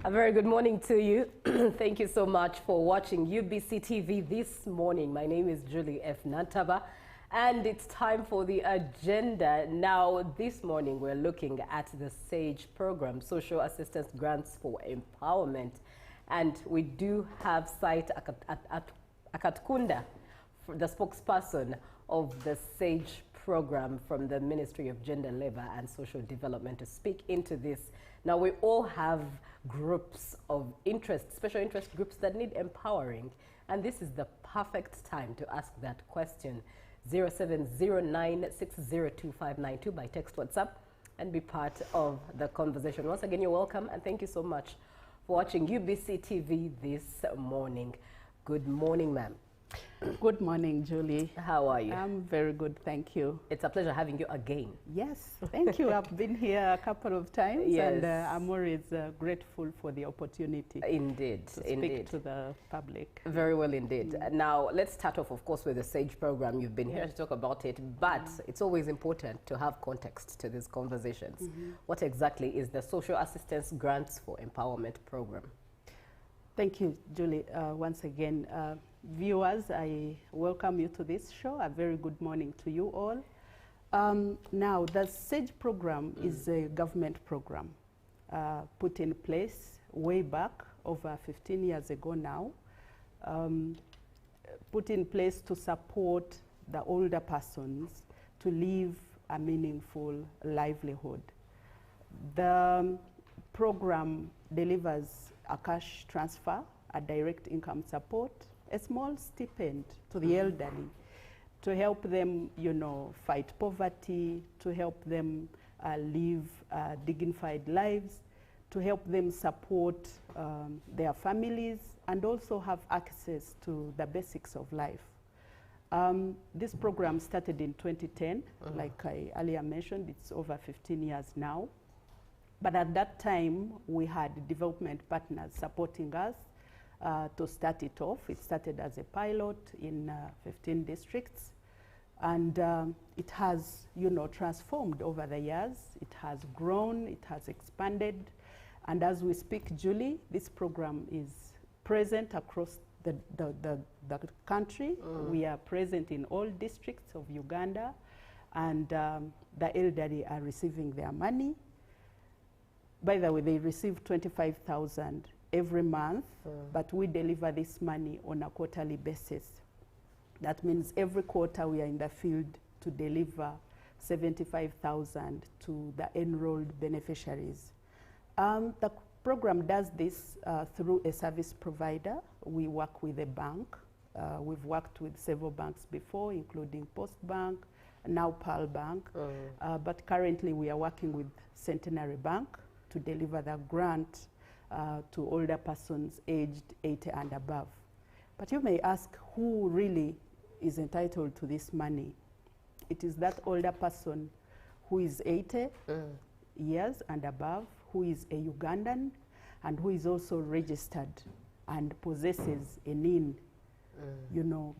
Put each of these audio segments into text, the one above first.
A very good morning to you. Thank you so much for watching UBC TV this morning. My name is Julie F. Nantaba, and it's time for the agenda. Now, this morning, we're looking at the SAGE program, Social Assistance Grants for Empowerment. And we do have Site Akatkunda, the spokesperson of the SAGE program from the Ministry of Gender, Labor and Social Development, to speak into this. Now, we all have groups of interest, special interest groups that need empowering, and this is the perfect time to ask that question. 0709602592 by text, WhatsApp, and be part of the conversation. Once again, you're welcome, and thank you so much for watching UBC TV this morning. Good morning, ma'am. Good morning, Julie. How are you? I'm very good, thank you. It's a pleasure having you again. Yes, thank you. I've been here a couple of times, yes. And I'm always grateful for the opportunity. Indeed, to speak to the public. Very well indeed. Now, let's start off, of course, with the SAGE program. You've been here to talk about it, but it's always important to have context to these conversations. What exactly is the Social Assistance Grants for Empowerment program? Thank you, Julie. Once again, viewers, I welcome you to this show. A very good morning to you all. Now, the SAGE program is a government program put in place way back, over 15 years ago now, put in place to support the older persons to live a meaningful livelihood. The program delivers a cash transfer, a direct income support, a small stipend to the elderly to help them, fight poverty, to help them live dignified lives, to help them support their families, and also have access to the basics of life. This program started in 2010, like I earlier mentioned. It's over 15 years now. But at that time, we had development partners supporting us to start it off. It started as a pilot in 15 districts. And it has, transformed over the years. It has grown, it has expanded. And as we speak, Julie, this program is present across the country. We are present in all districts of Uganda. And the elderly are receiving their money. By the way, they receive 25,000 every month, but we deliver this money on a quarterly basis. That means every quarter we are in the field to deliver 75,000 to the enrolled beneficiaries. The program does this through a service provider. We work with a bank. We've worked with several banks before, including Post Bank, now Pearl Bank, but currently we are working with Centenary Bank to deliver the grant to older persons aged 80 and above. But you may ask, who really is entitled to this money? It is that older person who is 80 years and above, who is a Ugandan, and who is also registered and possesses a NIN,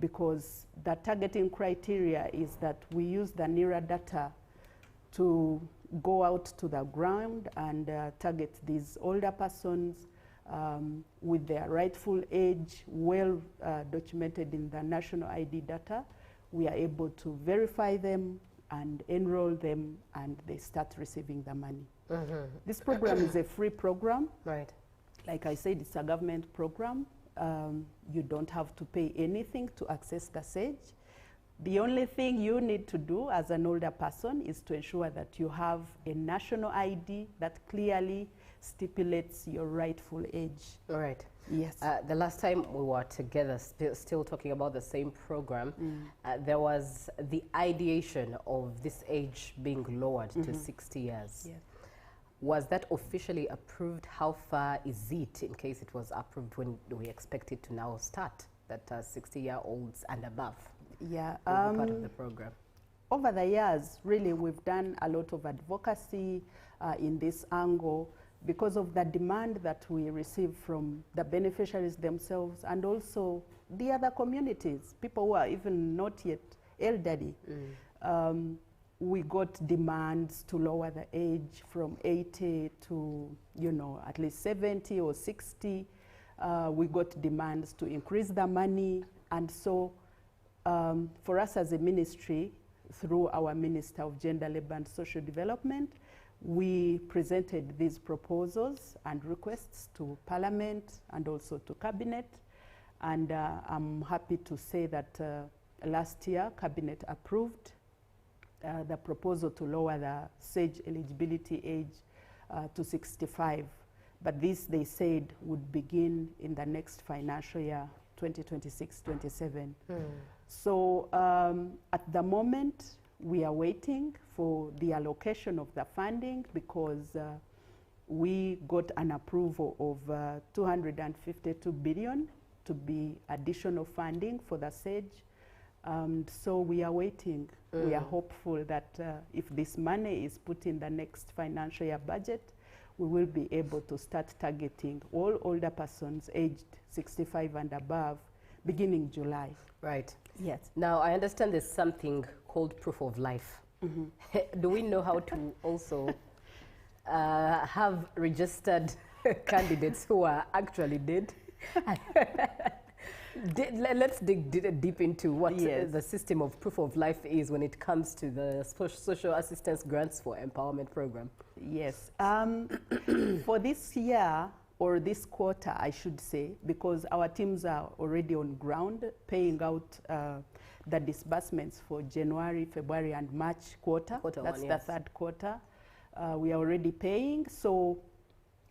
because the targeting criteria is that we use the NIRA data to go out to the ground and target these older persons with their rightful age, well documented in the national ID data. We are able to verify them and enroll them, and they start receiving the money. This program is a free program. Right. Like I said, it's a government program. You don't have to pay anything to access the SAGE. The only thing you need to do as an older person is to ensure that you have a national ID that clearly stipulates your rightful age. All right. Yes. The last time we were together, still talking about the same program, there was the ideation of this age being lowered to 60 years. Yes. Was that officially approved? How far is it, in case it was approved, when do we expect it to now start, that 60-year-olds and above? Yeah, will be part of the program. Over the years, really, we've done a lot of advocacy in this angle because of the demand that we receive from the beneficiaries themselves and also the other communities, people who are even not yet elderly. we got demands to lower the age from 80 to, you know, at least 70 or 60. We got demands to increase the money. And so for us as a ministry, through our Minister of Gender, Labour and Social Development, we presented these proposals and requests to Parliament and also to Cabinet. And I'm happy to say that last year, Cabinet approved the proposal to lower the SAGE eligibility age to 65. But this, they said, would begin in the next financial year, 2026-27. So at the moment, we are waiting for the allocation of the funding because we got an approval of 252 billion to be additional funding for the SAGE. So we are waiting. We are hopeful that if this money is put in the next financial year budget, we will be able to start targeting all older persons aged 65 and above beginning July. Right. Yes. Now, I understand there's something called proof of life. Do we know how to also have registered candidates who are actually dead? Let's dig deep into what the system of proof of life is when it comes to the social assistance grants for empowerment program. Yes. For this year, or this quarter, I should say, because our teams are already on ground paying out the disbursements for January, February, and March quarter. That's the third quarter. We are already paying. So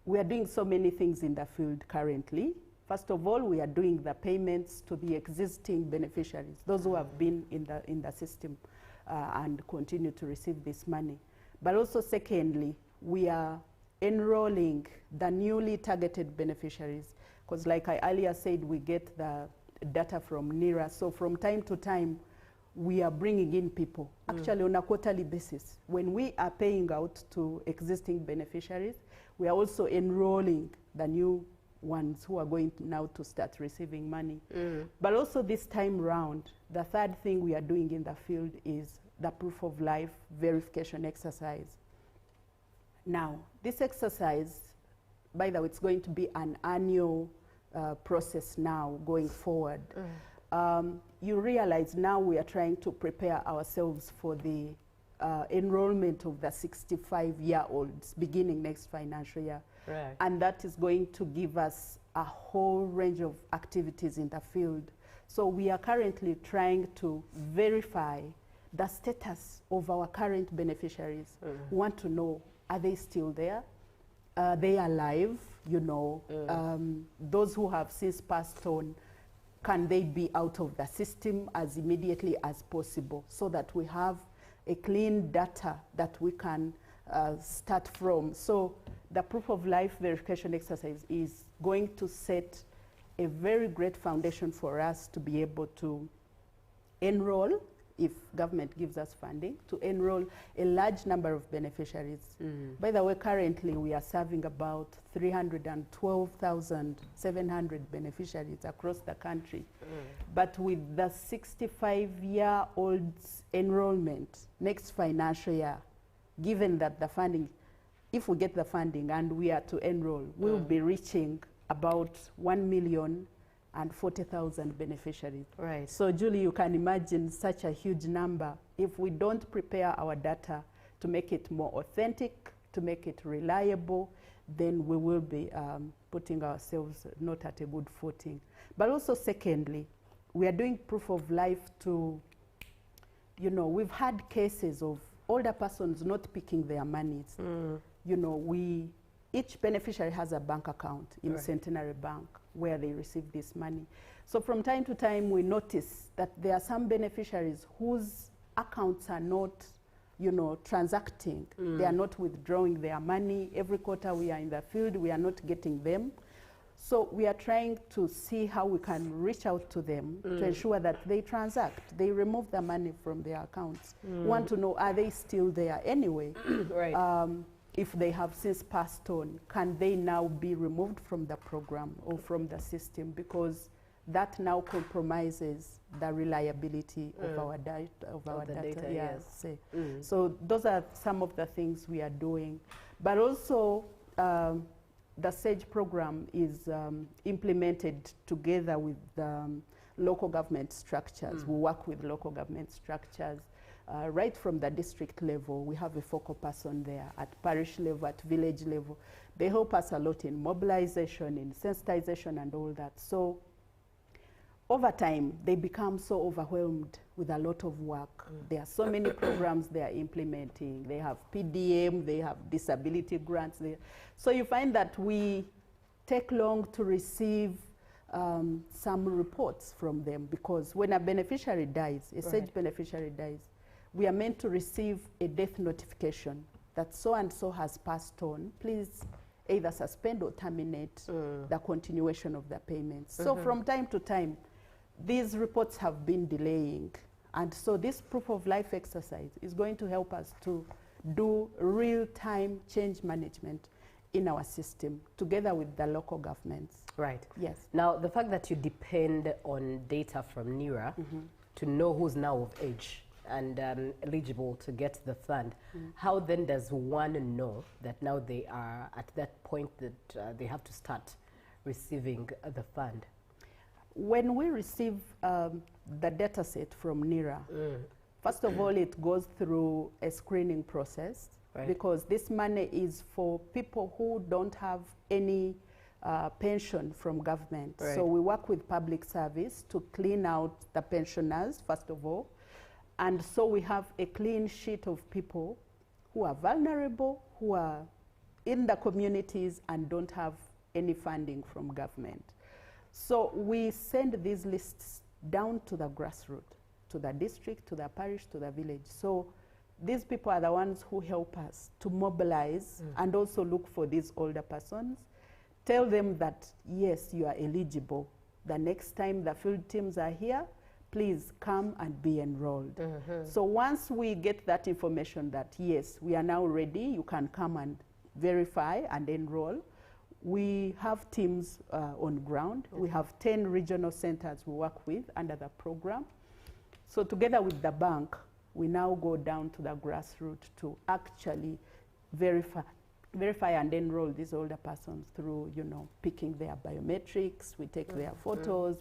we are doing so many things in the field currently. First of all, we are doing the payments to the existing beneficiaries, those who have been in the system and continue to receive this money. But also, secondly, we are enrolling the newly targeted beneficiaries, because like I earlier said, we get the data from NERA. So from time to time, we are bringing in people, actually on a quarterly basis. When we are paying out to existing beneficiaries, we are also enrolling the new ones who are going to now to start receiving money. But also this time round, the third thing we are doing in the field is the proof of life verification exercise. Now, this exercise, by the way, it's going to be an annual process now going forward. You realize now we are trying to prepare ourselves for the enrollment of the 65-year-olds beginning next financial year. Right. And that is going to give us a whole range of activities in the field. So we are currently trying to verify the status of our current beneficiaries. We want to know, are they still there? Are they alive? You know, those who have since passed on, can they be out of the system as immediately as possible so that we have a clean data that we can start from. So the proof of life verification exercise is going to set a very great foundation for us to be able to enroll, if government gives us funding, to enroll a large number of beneficiaries. By the way, currently we are serving about 312,700 beneficiaries across the country. But with the 65-year-olds enrollment next financial year, given that the funding, if we get the funding and we are to enroll, we'll be reaching about 1,040,000 beneficiaries. Right. So, Julie, you can imagine such a huge number. If we don't prepare our data to make it more authentic, to make it reliable, then we will be putting ourselves not at a good footing. But also, secondly, we are doing proof of life to, you know, we've had cases of older persons not picking their monies. You know, each beneficiary has a bank account in Centenary Bank where they receive this money. So from time to time, we notice that there are some beneficiaries whose accounts are not, you know, transacting. They are not withdrawing their money. Every quarter we are in the field, we are not getting them. So we are trying to see how we can reach out to them to ensure that they transact, they remove the money from their accounts. We want to know, are they still there anyway? Right. If they have since passed on, can they now be removed from the program or from the system? Because that now compromises the reliability of our data. Yes. So those are some of the things we are doing. But also, the SAGE program is implemented together with local government structures. We work with local government structures right from the district level. We have a focal person there at parish level, at village level. They help us a lot in mobilization, in sensitization and all that. So over time, they become so overwhelmed with a lot of work. There are so many programs they are implementing. They have PDM, they have disability grants. So you find that we take long to receive some reports from them, because when a beneficiary dies, a SAGE beneficiary dies, we are meant to receive a death notification that so-and-so has passed on. Please either suspend or terminate the continuation of the payments. So from time to time, these reports have been delaying. And so this proof of life exercise is going to help us to do real-time change management in our system together with the local governments. Right. Yes. Now, the fact that you depend on data from NERA to know who's now of age and eligible to get the fund, how then does one know that now they are at that point that they have to start receiving the fund? When we receive the data set from NERA, first of all, it goes through a screening process, because this money is for people who don't have any pension from government. So we work with public service to clean out the pensioners, first of all. And so we have a clean sheet of people who are vulnerable, who are in the communities and don't have any funding from government. So we send these lists down to the grassroots, to the district, to the parish, to the village. So these people are the ones who help us to mobilize and also look for these older persons, tell them that, yes, you are eligible. The next time the field teams are here, please come and be enrolled. So once we get that information that, yes, we are now ready, you can come and verify and enroll, we have teams on ground. We have 10 regional centers we work with under the program. So together with the bank, we now go down to the grassroots to actually verify and enroll these older persons through, picking their biometrics. We take their photos,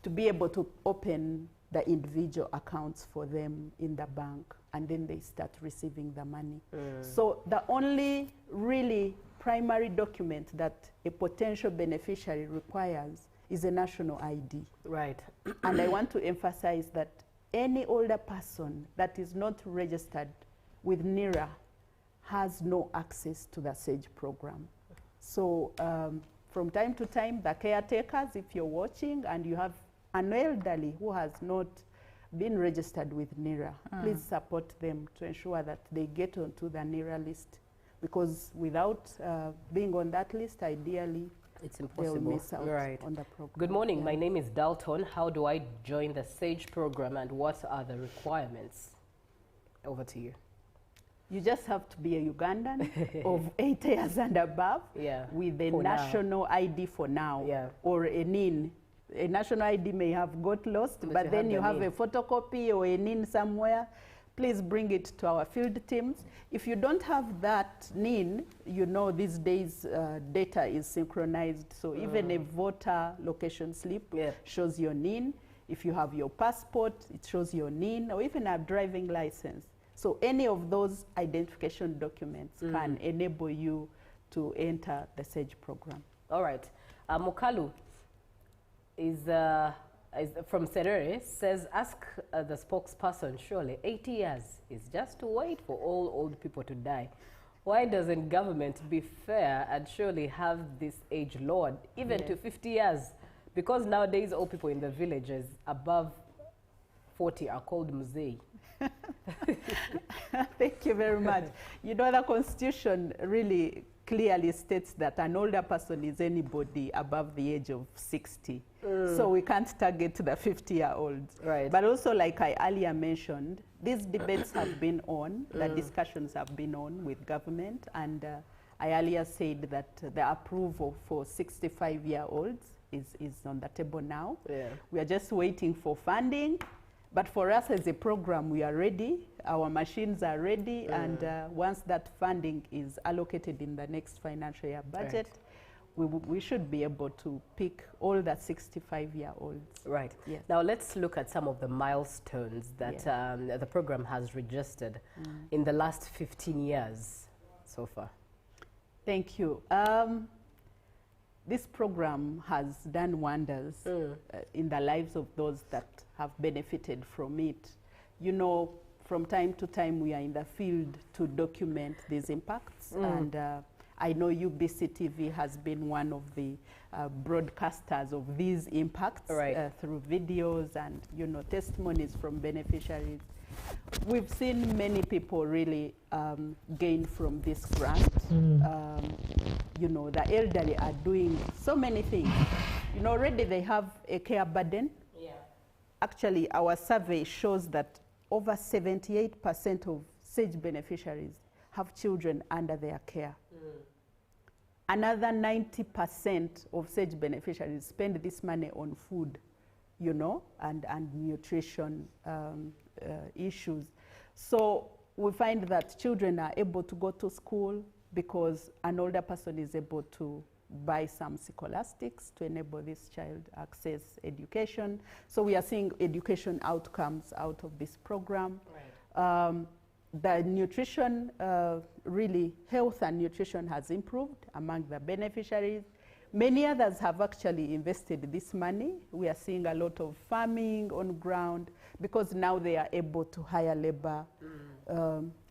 to be able to open the individual accounts for them in the bank, and then they start receiving the money. So the only really primary document that a potential beneficiary requires is a national ID. Right. And I want to emphasize that any older person that is not registered with NERA has no access to the SAGE program. So from time to time, the caretakers, if you're watching and you have an elderly who has not been registered with NERA, please support them to ensure that they get onto the NERA list, because without being on that list, ideally, it's impossible. They'll miss out on the program. Good morning. My name is Dalton. How do I join the SAGE program, and what are the requirements? Over to you. You just have to be a Ugandan of 8 years and above with a national ID for now, or a NIN. A national ID may have got lost, but then you have a photocopy or a NIN somewhere. Please bring it to our field teams. If you don't have that NIN, these days data is synchronized. So even a voter location slip shows your NIN. If you have your passport, it shows your NIN, or even a driving license. So any of those identification documents can enable you to enter the SAGE program. All right. Mukalu is from Serere, says, ask the spokesperson, surely 80 years is just to wait for all old people to die. Why doesn't government be fair and surely have this age lowered even to 50 years? Because nowadays all people in the villages above 40 are called muzei. Thank you very much. The Constitution really clearly states that an older person is anybody above the age of 60. So we can't target the 50-year-olds. Right. But also, like I earlier mentioned, these debates have been on, the discussions have been on with government, and I earlier said that the approval for 65-year-olds is on the table now. Yeah. We are just waiting for funding. But for us as a program, we are ready. Our machines are ready. And once that funding is allocated in the next financial year budget, we should be able to pick all the 65-year-olds. Right. Yes. Now let's look at some of the milestones that the program has registered in the last 15 years so far. Thank you. This program has done wonders in the lives of those that have benefited from it. You know, from time to time we are in the field to document these impacts, and I know UBC TV has been one of the broadcasters of these impacts through videos and, you know, testimonies from beneficiaries. We've seen many people really gain from this grant. You know, the elderly are doing so many things. You know, already they have a care burden. Yeah. Actually, our survey shows that over 78% of SAGE beneficiaries have children under their care. Another 90% of SAGE beneficiaries spend this money on food, you know, and nutrition issues. So we find that children are able to go to school because an older person is able to buy some scholastics to enable this child access education. So we are seeing education outcomes out of this program. Right. The nutrition, really health and nutrition has improved among the beneficiaries. Many others have actually invested this money. We are seeing a lot of farming on ground because now they are able to hire labor.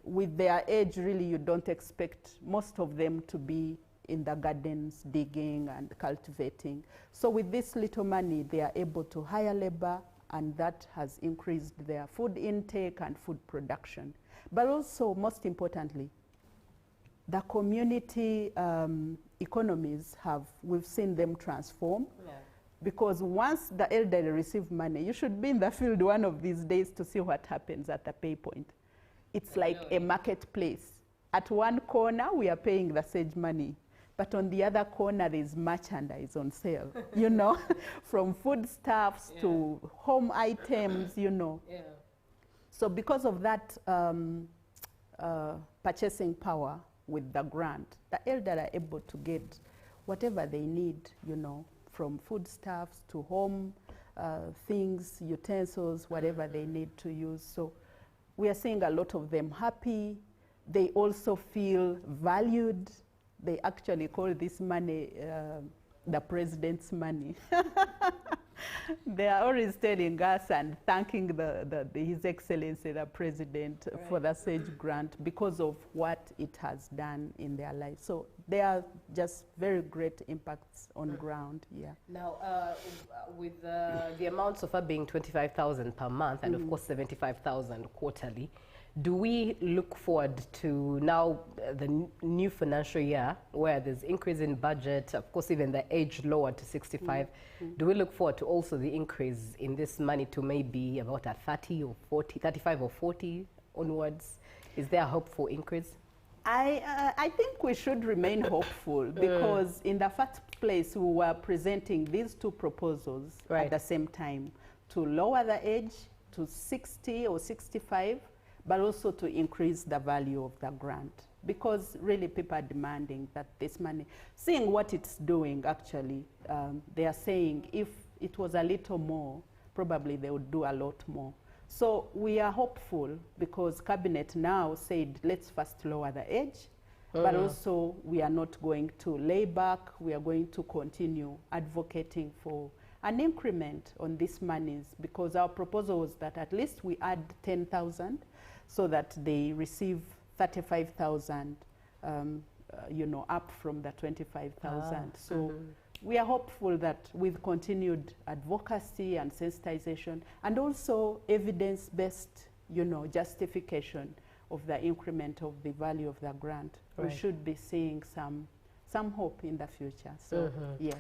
With their age, really, you don't expect most of them to be in the gardens digging and cultivating. So with this little money, they are able to hire labor, and that has increased their food intake and food production. But also, most importantly, the community economies we've seen them transform. Yeah. Because once the elderly receive money, you should be in the field one of these days to see what happens at the pay point. It's like a marketplace. At one corner, we are paying the SAGE money, but on the other corner, there's merchandise on sale, you know, from foodstuffs to home items, you know. Yeah. So because of that purchasing power with the grant, the elderly are able to get whatever they need, you know, from foodstuffs to home things, utensils, whatever they need to use. So we are seeing a lot of them happy. They also feel valued. They actually call this money the president's money. They are always telling us and thanking His Excellency, the President, for the SAGE grant because of what it has done in their lives. So they are just very great impacts on ground, yeah. Now, with the amount so far being 25,000 per month and of course 75,000 quarterly, do we look forward to now the new financial year where there's increase in budget, of course even the age lowered to 65, do we look forward to also the increase in this money to maybe about a 30 or 40, 35 or 40 onwards? Is there a hope for increase? I think we should remain hopeful because in the first place we were presenting these two proposals at the same time to lower the age to 60 or 65, but also to increase the value of the grant because really people are demanding that this money, seeing what it's doing actually, they are saying if it was a little more, probably they would do a lot more. So we are hopeful because Cabinet now said, let's first lower the age, but also we are not going to lay back. We are going to continue advocating for an increment on these monies because our proposal was that at least we add 10,000 so that they receive 35,000, you know, up from the 25,000. So we are hopeful that with continued advocacy and sensitization and also evidence-based, you know, justification of the increment of the value of the grant, we should be seeing some hope in the future. So, yeah.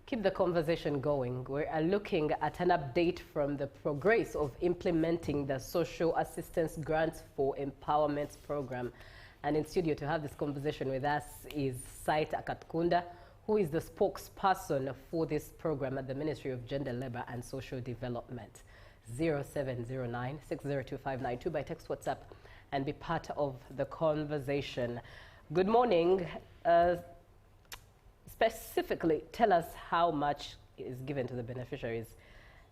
Keep the conversation going. We are looking at an update from the progress of implementing the Social Assistance Grants for Empowerment Program. And in studio to have this conversation with us is Site Akatkunda, who is the spokesperson for this program at the Ministry of Gender, Labor and Social Development. 0709-602-592 by text, WhatsApp, and be part of the conversation. Good morning. Specifically, tell us how much is given to the beneficiaries.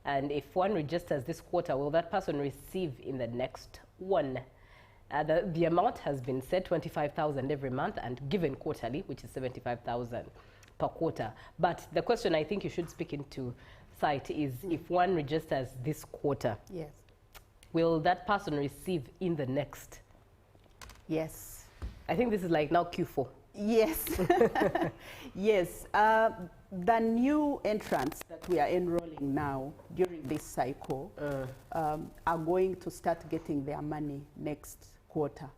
And if one registers this quarter, will that person receive in the next one? The amount has been said, 25,000 every month and given quarterly, which is 75,000 per quarter. But the question I think you should speak into site is if one registers this quarter, yes, will that person receive in the next? Yes. I think this is like now Q4. Yes. Yes. The new entrants that we are enrolling now during this cycle are going to start getting their money next quarter.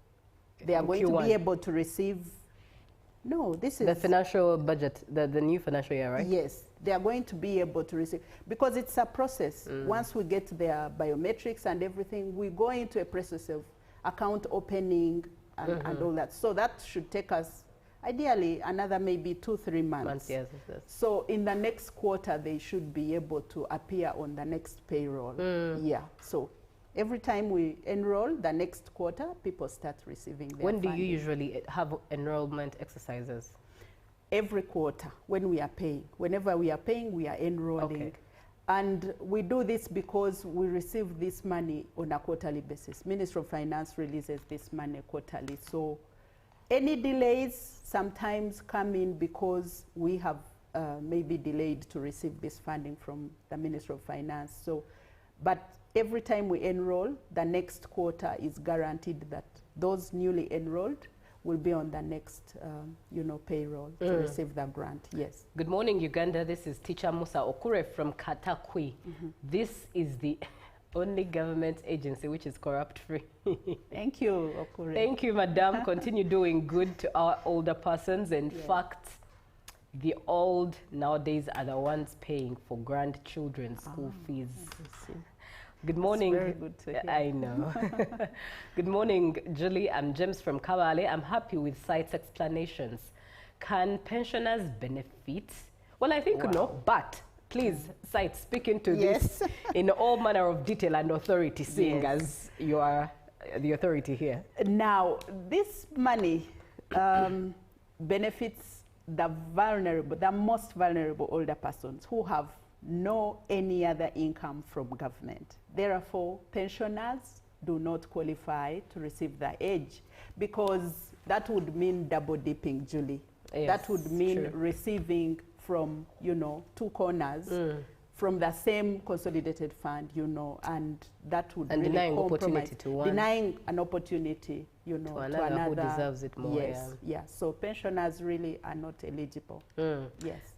They are going to be able to receive. No, this is the financial budget, the new financial year, right? Yes, they are going to be able to receive, because it's a process. Once we get their biometrics and everything, we go into a process of account opening and all that. So that should take us, ideally, another maybe 2-3 months. Yes, yes. So in the next quarter, they should be able to appear on the next payroll. Yeah, so every time we enroll, the next quarter, people start receiving their When do funding. you usually have enrollment exercises? Every quarter, when we are paying. Whenever we are paying, we are enrolling. Okay. And we do this because we receive this money on a quarterly basis. Ministry of Finance releases this money quarterly. So any delays sometimes come in because we have maybe delayed to receive this funding from the Ministry of Finance. So, but every time we enroll, the next quarter is guaranteed that those newly enrolled will be on the next, payroll to receive the grant. Yes. Good morning, Uganda. This is Teacher Musa Okure from Katakwi. This is the only government agency which is corrupt-free. Thank you, Okure. Thank you, Madam. Continue doing good to our older persons. In fact, the old nowadays are the ones paying for grandchildren's school fees. Good morning. That's very good to hear. I know. Good morning, Julie. I'm James from Kawale. I'm happy with site's explanations. Can pensioners benefit? Well, I think no, but please, site, speak into this in all manner of detail and authority, seeing as you are the authority here. Now, this money benefits the vulnerable, the most vulnerable older persons who have no any other income from government. Therefore, pensioners do not qualify to receive the age, because that would mean double dipping, Julie. Yes, that would mean receiving from, two corners from the same consolidated fund, and that would really denying opportunity to one. Denying an opportunity, to another who deserves it more. Yes, So pensioners really are not eligible. Yes.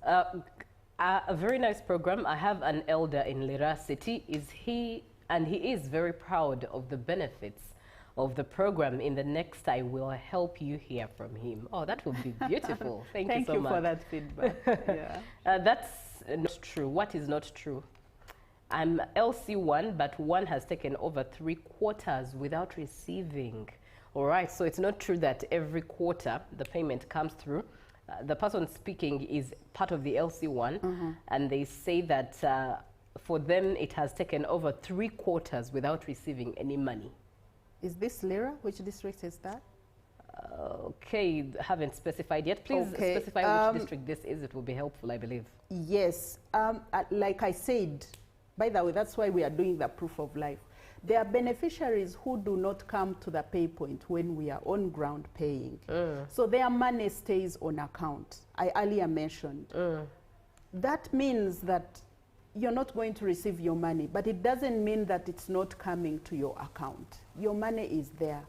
A very nice program. I have an elder in Lira City. He is very proud of the benefits of the program. In the next, I will help you hear from him. Oh, that would be beautiful. Thank you so much. Thank you for that feedback. That's not true. What is not true? I'm LC1, but one has taken over 3 quarters without receiving. All right, so it's not true that every quarter the payment comes through. The person speaking is part of the LC1, and they say that for them it has taken over 3 quarters without receiving any money. Is this Lira? Which district is that? Okay, haven't specified yet. Please specify which district this is. It will be helpful, I believe. Yes, like I said, by the way, that's why we are doing the proof of life. There are beneficiaries who do not come to the pay point when we are on ground paying. So their money stays on account. I earlier mentioned. That means that you're not going to receive your money, but it doesn't mean that it's not coming to your account. Your money is there.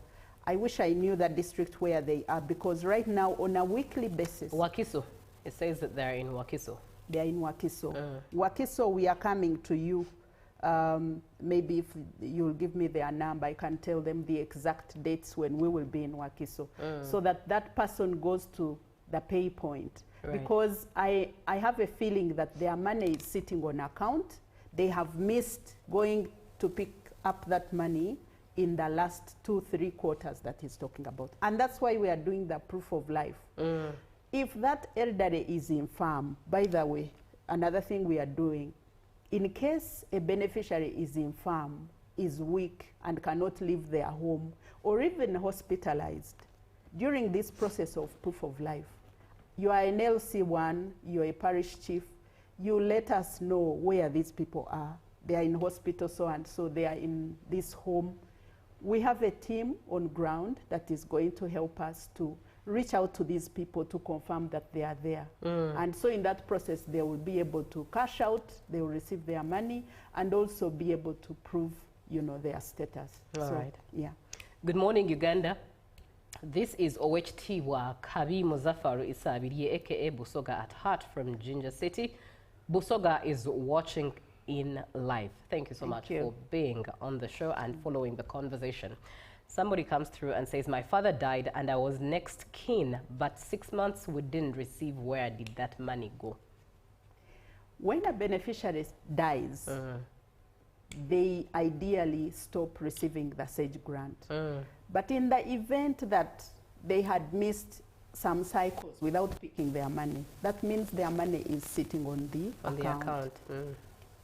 I wish I knew that district where they are, because right now on a weekly basis. Wakiso. It says that they're in Wakiso. They're in Wakiso. Wakiso, we are coming to you. Maybe if you'll give me their number, I can tell them the exact dates when we will be in Wakiso, so that that person goes to the pay point. Right. Because I have a feeling that their money is sitting on account. They have missed going to pick up that money in the last 2-3 quarters that he's talking about. And that's why we are doing the proof of life. If that elderly is infirm, by the way, another thing we are doing, in case a beneficiary is infirm, is weak and cannot leave their home, or even hospitalized, during this process of proof of life, you are an LC1, you're a parish chief, you let us know where these people are. They are in hospital, so and so, they are in this home. We have a team on ground that is going to help us to reach out to these people to confirm that they are there. And so in that process, they will be able to cash out, they will receive their money, and also be able to prove, you know, their status. All right. Yeah. Good morning, Uganda. This is Owechitiibwa Kabi Muzafaru Isabiriye, aka Busoga at heart from Ginger City. Busoga is watching in live. Thank you so much for being on the show and following the conversation. Somebody comes through and says, my father died and I was next kin, but 6 months we didn't receive. Where did that money go? When a beneficiary dies, they ideally stop receiving the SAGE grant. But in the event that they had missed some cycles without picking their money, that means their money is sitting on the account.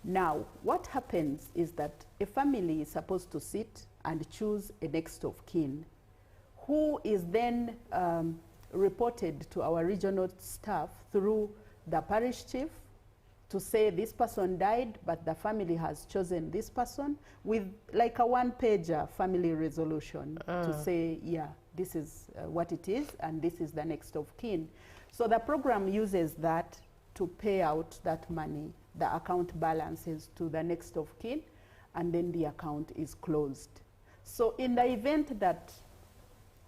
Now, what happens is that a family is supposed to sit and choose a next of kin, who is then reported to our regional staff through the parish chief to say this person died, but the family has chosen this person, with like a one-pager family resolution to say, yeah, this is what it is, and this is the next of kin. So the program uses that to pay out that money, the account balances to the next of kin, and then the account is closed. So in the event that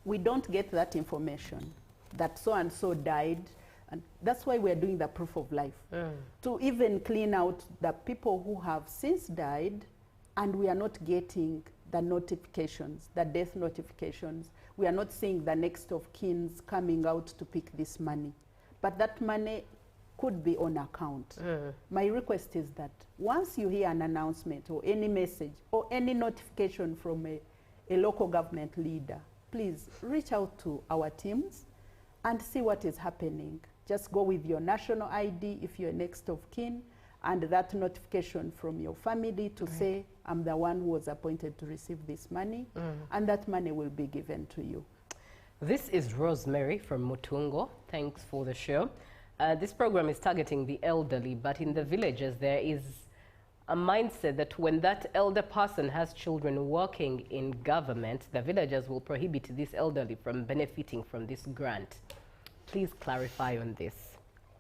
we don't get that information, that so-and-so died, and that's why we're doing the proof of life, to even clean out the people who have since died, and we are not getting the notifications, the death notifications. We are not seeing the next of kins coming out to pick this money. But that money could be on account. My request is that once you hear an announcement or any message or any notification from a local government leader, please reach out to our teams and see what is happening. Just go with your national ID if you're next of kin, and that notification from your family to say, I'm the one who was appointed to receive this money, and that money will be given to you. This is Rosemary from Mutungo. Thanks for the show. This program is targeting the elderly, but in the villages there is a mindset that when that elder person has children working in government, the villagers will prohibit this elderly from benefiting from this grant. Please clarify on this.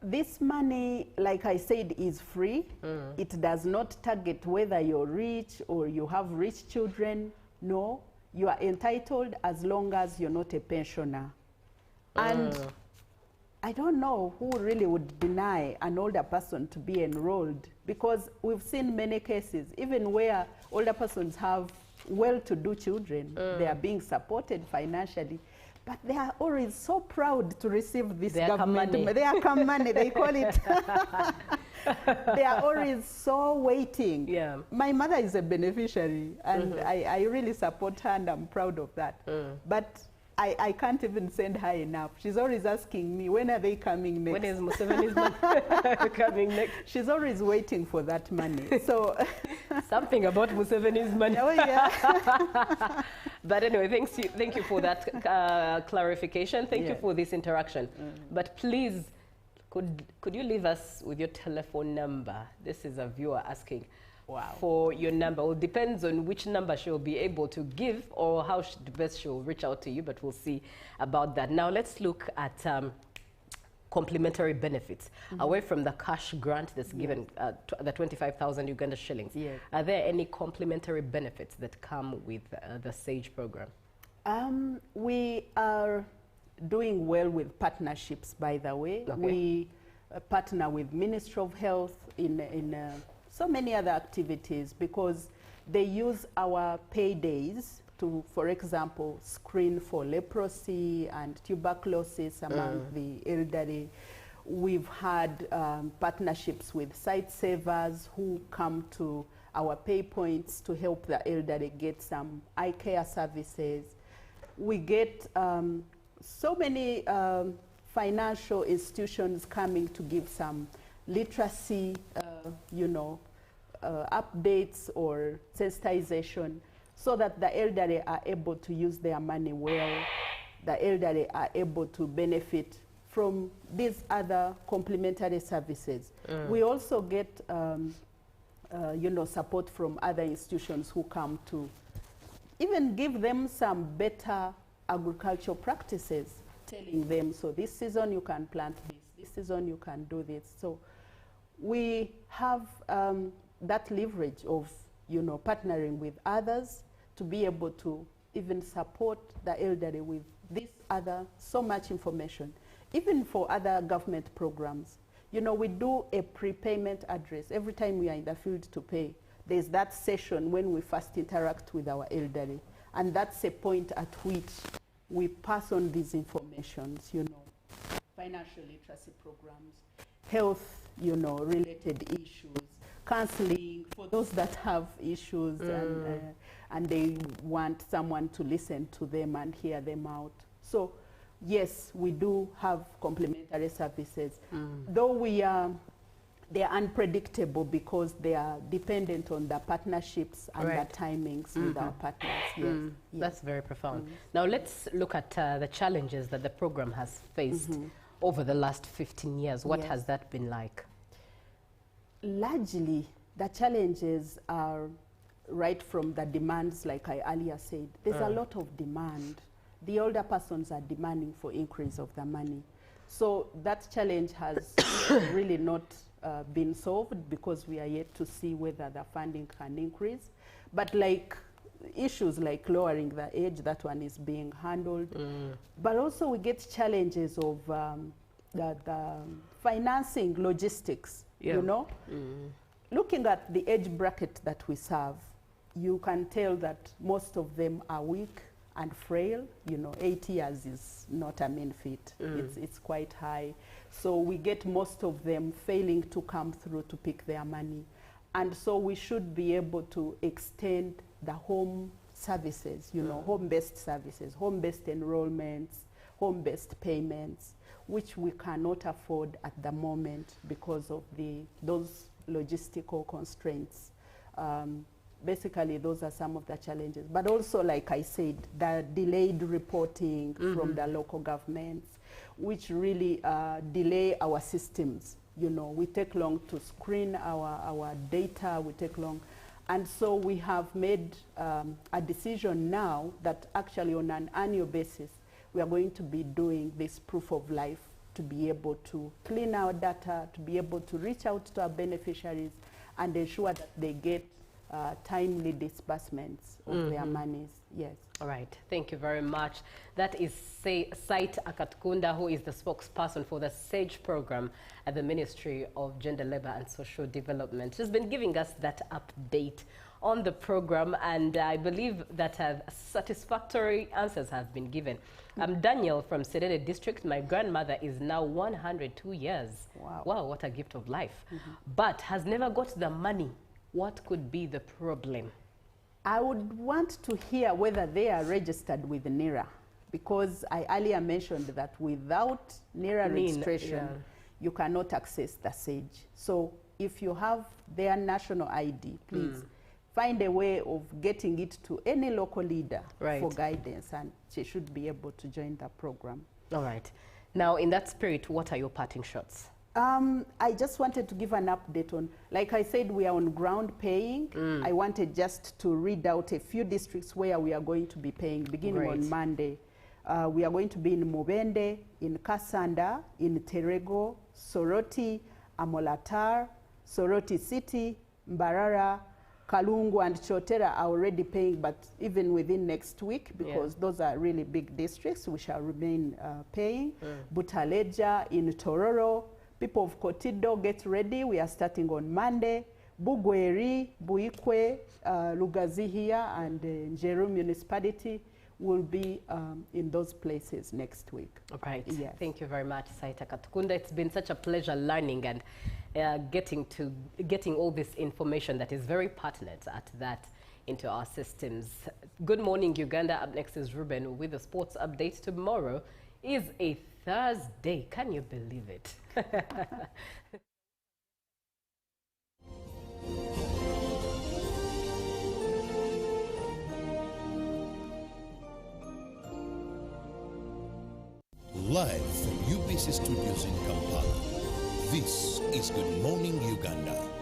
This money, like I said, is free. It does not target whether you're rich or you have rich children. No, you are entitled as long as you're not a pensioner. And I don't know who really would deny an older person to be enrolled, because we've seen many cases, even where older persons have well-to-do children, they are being supported financially, but they are always so proud to receive this government money. They are come money, they call it. They are always so waiting. Yeah. My mother is a beneficiary, and I really support her, and I'm proud of that. But I can't even send her enough. She's always asking me, when are they coming next? When is Museveni's money coming next? She's always waiting for that money. So something about Museveni's money. Oh, yeah. But anyway, thank you for that clarification. Thank you for this interaction. But please, could you leave us with your telephone number? This is a viewer asking. Wow. For your number. Well, it depends on which number she'll be able to give or how best she'll reach out to you, but we'll see about that. Now let's look at complementary benefits away from the cash grant that's given, the 25,000 Uganda shillings. Yes. Are there any complementary benefits that come with the SAGE program? We are doing well with partnerships, by the way. Okay. We partner with Ministry of Health in so many other activities, because they use our paydays to, for example, screen for leprosy and tuberculosis among the elderly. We've had partnerships with site savers who come to our pay points to help the elderly get some eye care services. We get so many financial institutions coming to give some literacy, updates or sensitization, so that the elderly are able to use their money well, the elderly are able to benefit from these other complementary services. We also get support from other institutions who come to even give them some better agricultural practices, telling them, so this season you can plant this season you can do this. So we have that leverage of partnering with others to be able to even support the elderly with this other so much information. Even for other government programs, we do a prepayment address. Every time we are in the field to pay, there's that session when we first interact with our elderly. And that's a point at which we pass on these informations, financial literacy programs, health, related issues, counseling for those that have issues and they want someone to listen to them and hear them out. So yes, we do have complementary services, though they're unpredictable because they are dependent on the partnerships and the timings with our partners. Yes. That's very profound. Now let's look at the challenges that the program has faced over the last 15 years. What has that been like? Largely, the challenges are right from the demands, like I earlier said. There's a lot of demand. The older persons are demanding for increase of the money. So that challenge has really not been solved because we are yet to see whether the funding can increase. But like issues like lowering the age, that one is being handled. But also we get challenges of the financing logistics, Looking at the age bracket that we serve, you can tell that most of them are weak and frail. 8 years is not a mean feat. It's quite high. So we get most of them failing to come through to pick their money. And so we should be able to extend the home services, home-based services, home-based enrollments, home-based payments, which we cannot afford at the moment because of those logistical constraints. Basically, those are some of the challenges. But also, like I said, the delayed reporting from the local governments, which really delay our systems. We take long to screen our data, we take long. And so we have made a decision now that actually on an annual basis, we are going to be doing this proof of life to be able to clean our data, to be able to reach out to our beneficiaries and ensure that they get timely disbursements of their monies. Yes. All right. Thank you very much. That is Sait Akatkunda, who is the spokesperson for the SAGE program at the Ministry of Gender, Labour and Social Development. She's been giving us that update on the program, and I believe that satisfactory answers have been given. I'm Daniel from Serere District. My grandmother is now 102 years. Wow. Wow, what a gift of life. But has never got the money. What could be the problem? I would want to hear whether they are registered with NERA, because I earlier mentioned that without NERA registration, you cannot access the SAGE. So if you have their national ID, please find a way of getting it to any local leader for guidance, and she should be able to join the program. All right. Now, in that spirit, what are your parting shots? I just wanted to give an update on, like I said, we are on ground paying. I wanted just to read out a few districts where we are going to be paying, beginning on Monday. We are going to be in Mubende, in Kasanda, in Terego, Soroti, Amolatar, Soroti City, Mbarara, Kalungu and Chotera are already paying, but even within next week, because those are really big districts, we shall remain paying. Butaleja, in Tororo. People of Kotido, get ready. We are starting on Monday. Bugweri, Buikwe, Lugazihia, and Njeru municipality will be in those places next week. All right. Yes. Thank you very much, Sait Akatkunda. It's been such a pleasure learning and getting all this information that is very pertinent at that into our systems. Good morning, Uganda. Up next is Ruben with the sports update. Tomorrow is a Thursday. Can you believe it? Live from UBC Studios in Kampala, this is Good Morning Uganda.